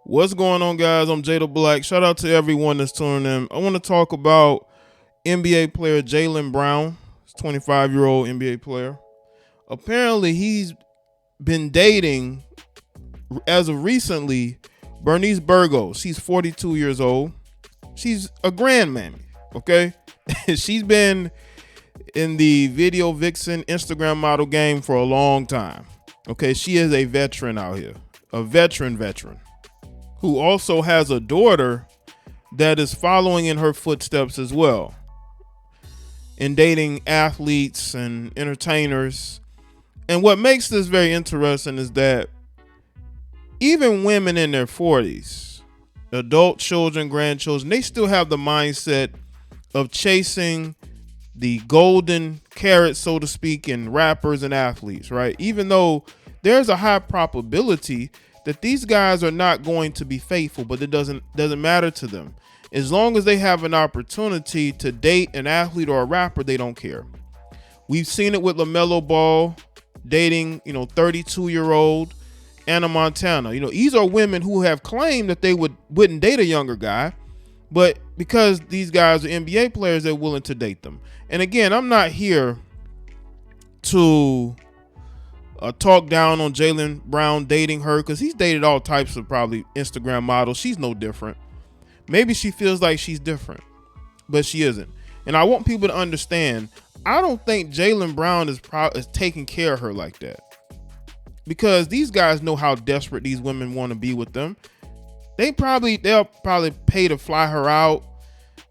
What's going on, guys? I'm Jay the Black. Shout out to everyone that's tuning in. I want to talk about NBA player Jaylen Brown, 25-year-old NBA player. Apparently, he's been dating, as of recently, Bernice Burgos. She's 42 years old. She's a grandmammy, okay? She's been in the video vixen Instagram model game for a long time. Okay, she is a veteran out here, a veteran, who also has a daughter that is following in her footsteps as well, in dating athletes and entertainers. And what makes this very interesting is that even women in their 40s, adult children, grandchildren, they still have the mindset of chasing the golden carrot, so to speak, in rappers and athletes, right? Even though there's a high probability that these guys are not going to be faithful, but it doesn't matter to them. As long as they have an opportunity to date an athlete or a rapper, they don't care. We've seen it with LaMelo Ball dating, 32-year-old Anna Montana. These are women who have claimed that they wouldn't date a younger guy, but because these guys are NBA players, they're willing to date them. And again, I'm not here to talk down on Jaylen Brown dating her, because he's dated all types of probably Instagram models. She's no different. Maybe she feels like she's different, but she isn't. And I want people to understand, I don't think Jaylen Brown is taking care of her like that, because these guys know how desperate these women want to be with them. They'll probably pay to fly her out,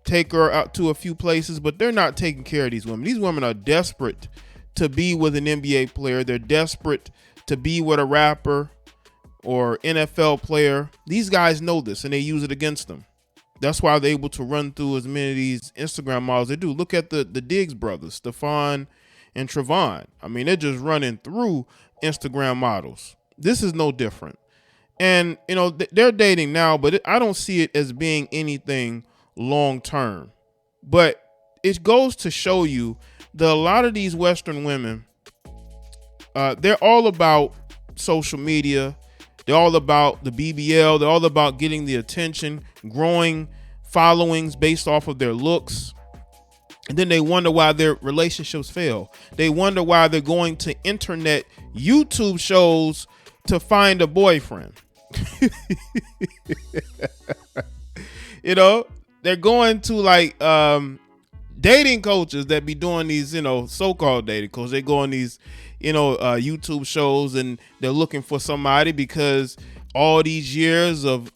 take her out to a few places, but they're not taking care of these women. These women are desperate to be with an NBA player. They're desperate to be with a rapper or NFL player. These guys know this, and they use it against them. That's why they're able to run through as many of these Instagram models they do. Look at the Diggs brothers, Stephon and Trevon. I mean, they're just running through Instagram models. This is no different. And, they're dating now, but I don't see it as being anything long term. But it goes to show you that a lot of these Western women, they're all about social media. They're all about the BBL. They're all about getting the attention, growing followings based off of their looks. And then they wonder why their relationships fail. They wonder why they're going to internet YouTube shows to find a boyfriend. They're going to dating coaches that be doing these, so-called dating coaches. They go on these, YouTube shows, and they're looking for somebody because all these years of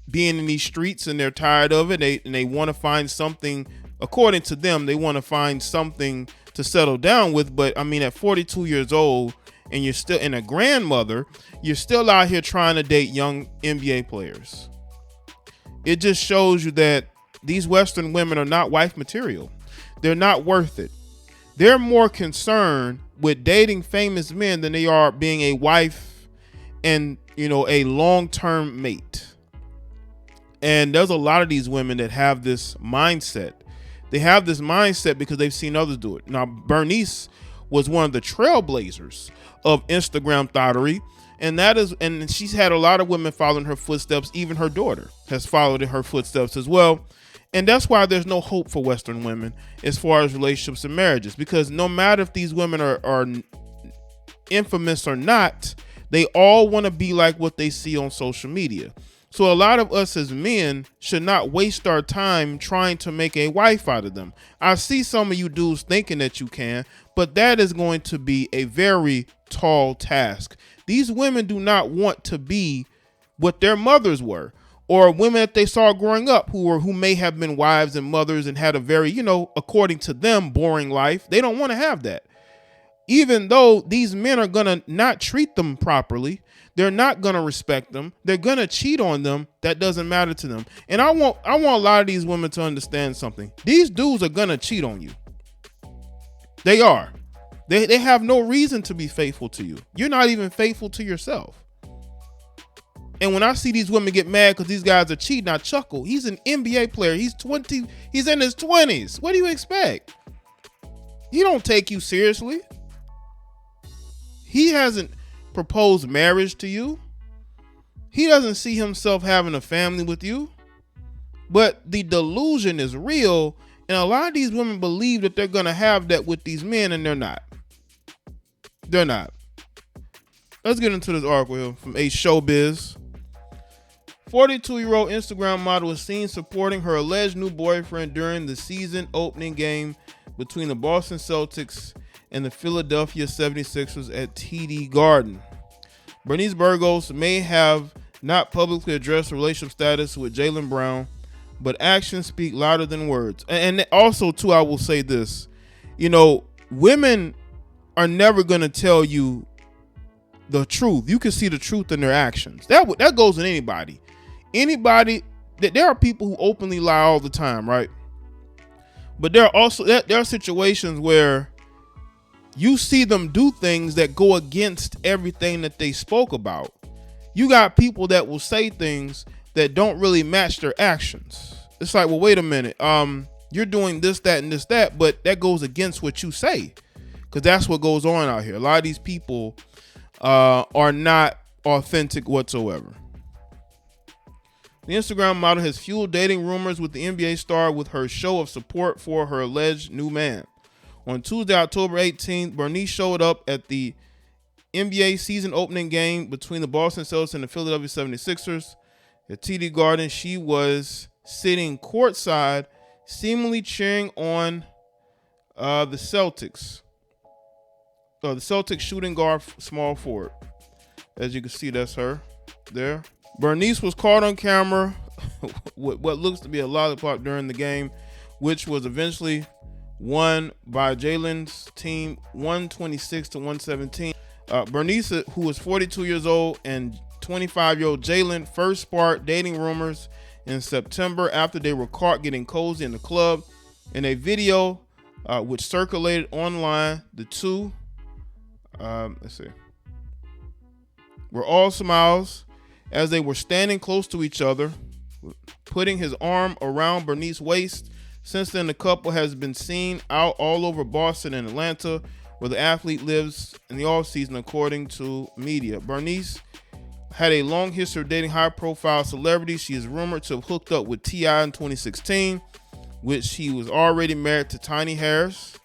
being in these streets, and they're tired of it. They want to find something. According to them, they want to find something to settle down with. But I mean, at 42 years old, and you're still a grandmother, you're still out here trying to date young NBA players. It just shows you that these Western women are not wife material. They're not worth it. They're more concerned with dating famous men than they are being a wife and, a long-term mate. And there's a lot of these women that have this mindset. They have this mindset because they've seen others do it. Now, Bernice was one of the trailblazers of Instagram thottery, and she's had a lot of women following her footsteps. Even her daughter has followed in her footsteps as well. And that's why there's no hope for Western women as far as relationships and marriages, because no matter if these women are infamous or not, they all want to be like what they see on social media. So a lot of us as men should not waste our time trying to make a wife out of them. I see some of you dudes thinking that you can, but that is going to be a very tall task. These women do not want to be what their mothers were, or women that they saw growing up who may have been wives and mothers and had a very, according to them, boring life. They don't want to have that. Even though these men are going to not treat them properly, they're not going to respect them, they're going to cheat on them, that doesn't matter to them. And I want a lot of these women to understand something. These dudes are going to cheat on you. They are. They have no reason to be faithful to you. You're not even faithful to yourself. And when I see these women get mad because these guys are cheating, I chuckle. He's an NBA player. He's 20. He's in his 20s. What do you expect? He don't take you seriously. He hasn't proposed marriage to you. He doesn't see himself having a family with you. But the delusion is real, and a lot of these women believe that they're going to have that with these men, and they're not. They're not. Let's get into this article here from A Showbiz. 42-year-old Instagram model was seen supporting her alleged new boyfriend during the season opening game between the Boston Celtics and the Philadelphia 76ers at TD Garden. Bernice Burgos may have not publicly addressed relationship status with Jaylen Brown, but actions speak louder than words. And also, too, I will say this. You know, women are never going to tell you the truth. You can see the truth in their actions. That goes in anybody. There are people who openly lie all the time, right? But there are situations where you see them do things that go against everything that they spoke about. You got people that will say things that don't really match their actions. It's like, well, wait a minute. You're doing this, that, and this, that, but that goes against what you say, because that's what goes on out here. A lot of these people are not authentic whatsoever. The Instagram model has fueled dating rumors with the NBA star with her show of support for her alleged new man. On Tuesday, October 18th, Bernice showed up at the NBA season opening game between the Boston Celtics and the Philadelphia 76ers. At TD Garden, she was sitting courtside, seemingly cheering on the Celtics. The Celtics shooting guard, small forward. As you can see, that's her there. Bernice was caught on camera with what looks to be a lollipop during the game, which was eventually won by Jaylen's team 126-117. Bernice, who was 42 years old, and 25-year-old Jaylen first sparked dating rumors in September after they were caught getting cozy in the club. In a video which circulated online, the two were all smiles as they were standing close to each other, putting his arm around Bernice's waist. Since then, the couple has been seen out all over Boston and Atlanta, where the athlete lives in the offseason, according to media. Bernice had a long history of dating high-profile celebrities. She is rumored to have hooked up with T.I. in 2016, which he was already married to Tiny Harris.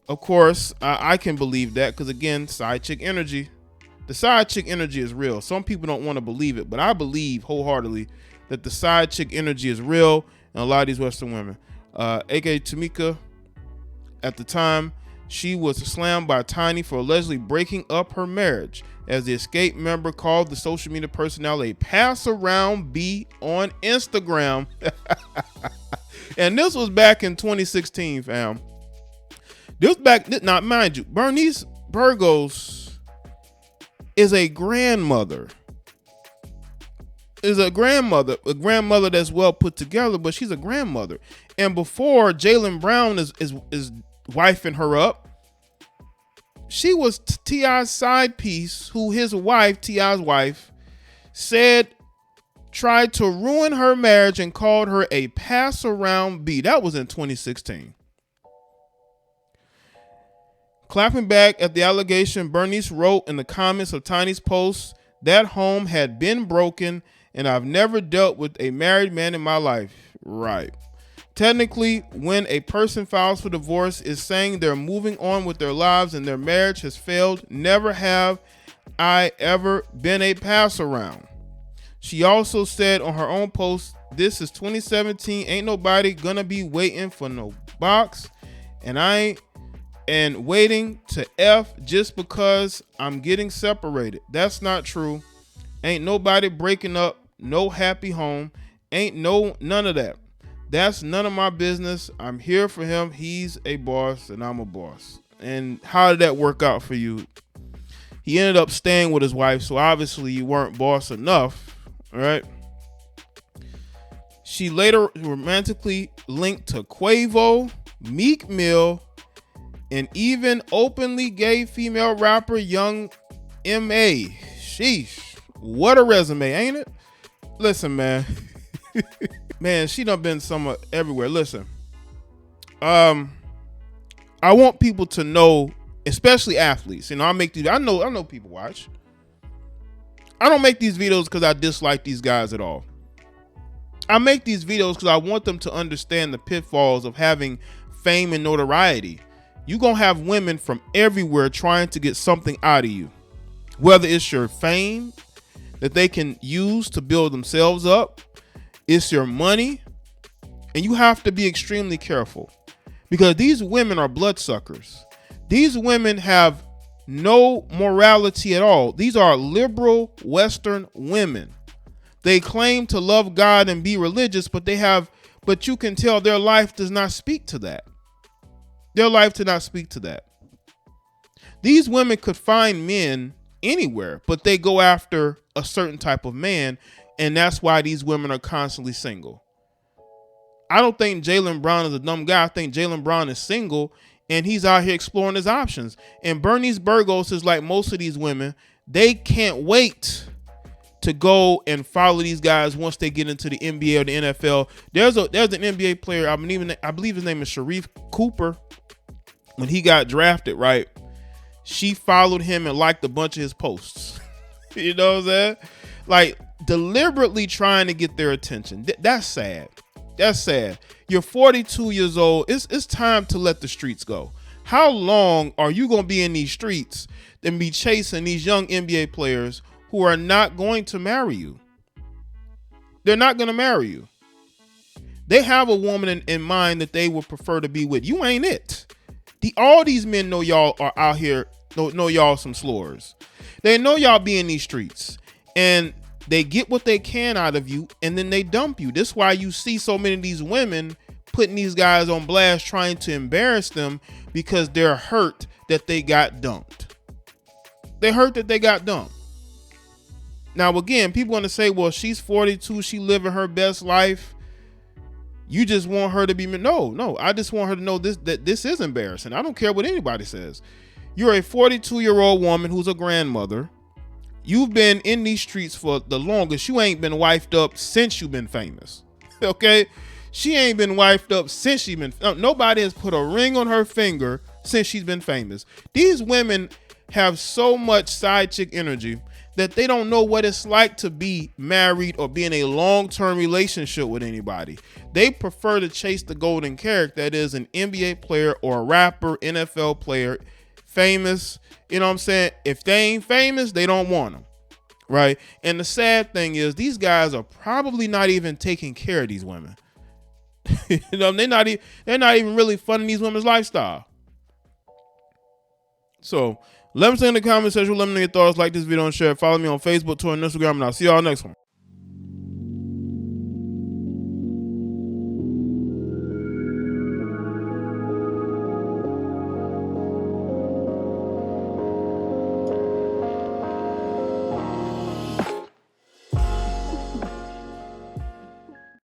Of course, I can believe that because, again, side chick energy. The side chick energy is real. Some people don't want to believe it, but I believe wholeheartedly that the side chick energy is real in a lot of these Western women. A.K. Tamika, at the time, she was slammed by Tiny for allegedly breaking up her marriage, as the escape member called the social media personality a pass-around B on Instagram. And this was back in 2016, fam. Now, mind you, Bernice Burgos is a grandmother. A grandmother that's well put together, but she's a grandmother. And before Jaylen Brown is wifing her up, she was T.I.'s side piece, who his wife, T.I.'s wife, said tried to ruin her marriage and called her a pass-around B. That was in 2016. Clapping back at the allegation, Bernice wrote in the comments of Tiny's post, "That home had been broken, and I've never dealt with a married man in my life." Right. Technically, when a person files for divorce, is saying they're moving on with their lives and their marriage has failed. Never have I ever been a pass around. She also said on her own post, "This is 2017. Ain't nobody gonna be waiting for no box. And I ain't and waiting to F just because I'm getting separated. That's not true. Ain't nobody breaking up no happy home. Ain't none of that. That's none of my business. I'm here for him. He's a boss and I'm a boss." And how did that work out for you? He ended up staying with his wife, so obviously you weren't boss enough, all right? She later romantically linked to Quavo, Meek Mill, and even openly gay female rapper Young M.A. Sheesh. What a resume, ain't it? Listen, man. Man, she done been somewhere everywhere. Listen. I want people to know, especially athletes. You know, I know people watch. I don't make these videos because I dislike these guys at all. I make these videos because I want them to understand the pitfalls of having fame and notoriety. You're going to have women from everywhere trying to get something out of you. Whether it's your fame that they can use to build themselves up, it's your money, and you have to be extremely careful because these women are bloodsuckers. These women have no morality at all. These are liberal Western women. They claim to love God and be religious, but you can tell their life does not speak to that. Their life does not speak to that. These women could find men anywhere, but they go after a certain type of man, and that's why these women are constantly single. I don't think Jaylen Brown is a dumb guy. I think Jaylen Brown is single, and he's out here exploring his options. And Bernice Burgos is like most of these women. They can't wait to go and follow these guys once they get into the NBA or the NFL. There's an NBA player, I believe his name is Sharif Cooper. When he got drafted, right, she followed him and liked a bunch of his posts. You know what I'm saying? Like, deliberately trying to get their attention. That's sad. That's sad. You're 42 years old. It's time to let the streets go. How long are you going to be in these streets and be chasing these young NBA players who are not going to marry you? They're not going to marry you. They have a woman in mind that they would prefer to be with. You ain't it. All these men know y'all are out here, know y'all some slurs. They know y'all be in these streets, and they get what they can out of you, and then they dump you. This is why you see so many of these women putting these guys on blast, trying to embarrass them because they're hurt that they got dumped. They're hurt that they got dumped. Now, again, people want to say, well, she's 42. She living her best life. You just want her to be, no. I just want her to know that this is embarrassing. I don't care what anybody says. You're a 42-year-old woman who's a grandmother. You've been in these streets for the longest. You ain't been wifed up since you've been famous. Okay? She ain't been wifed up since she's been, nobody has put a ring on her finger since she's been famous. These women have so much side chick energy that they don't know what it's like to be married or be in a long-term relationship with anybody. They prefer to chase the golden carrot, that is an NBA player or a rapper, NFL player, famous. You know what I'm saying? If they ain't famous, they don't want them, right? And the sad thing is these guys are probably not even taking care of these women. You know, they're not even really funding these women's lifestyle. So let me know in the comment section. Let me know your thoughts. Like this video and share. Follow me on Facebook, Twitter, and Instagram, and I'll see y'all next one.